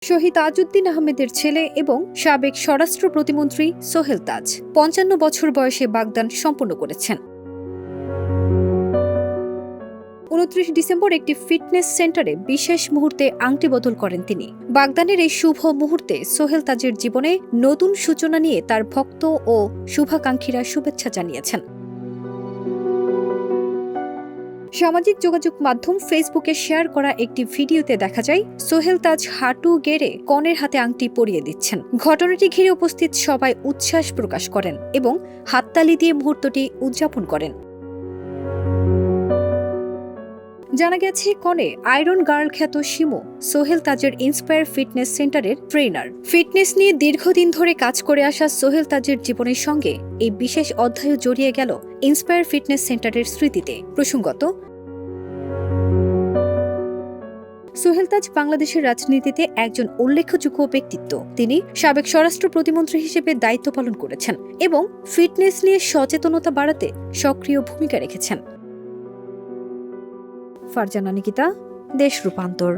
শহীদ তাজউদ্দিন আহমেদের ছেলে এবং সাবেক স্বরাষ্ট্র প্রতিমন্ত্রী সোহেল তাজ ৫৫ বছর বয়সে বাগদান সম্পন্ন করেছেন। ২৯ ডিসেম্বর একটি ফিটনেস সেন্টারে বিশেষ মুহূর্তে আংটি বদল করেন তিনি। বাগদানের এই শুভ মুহূর্তে সোহেল তাজের জীবনে নতুন সূচনা নিয়ে তার ভক্ত ও শুভাকাঙ্ক্ষীরা শুভেচ্ছা জানিয়েছেন। সামাজিক যোগাযোগ মাধ্যম ফেসবুকে শেয়ার করা একটি ভিডিওতে দেখা যায় সোহেল তাজ হাঁটু গেড়ে কনের হাতে আংটি পরিয়ে দিচ্ছেন। ঘটনাটি ঘিরে উপস্থিত সবাই উচ্ছ্বাস প্রকাশ করেন এবং হাততালি দিয়ে মুহূর্তটি উদযাপন করেন। জানা গেছে, কনে আয়রন গার্ল খ্যাত শিমু সোহেল তাজের ইন্সপায়ার ফিটনেস সেন্টারের ট্রেনার। ফিটনেস নিয়ে দীর্ঘদিন ধরে কাজ করে আসা সোহেল তাজের জীবনের সঙ্গে এই বিশেষ অধ্যায়ও জড়িয়ে গেল ইন্সপায়ার ফিটনেস সেন্টারের স্মৃতিতে। প্রসঙ্গত, সোহেল তাজ বাংলাদেশের রাজনীতিতে একজন উল্লেখযোগ্য ব্যক্তিত্ব। তিনি সাবেক স্বরাষ্ট্র প্রতিমন্ত্রী হিসেবে দায়িত্ব পালন করেছেন এবং ফিটনেস নিয়ে সচেতনতা বাড়াতে সক্রিয় ভূমিকা রেখেছেন। ফারজানা নিকিতা, দেশ রূপান্তর।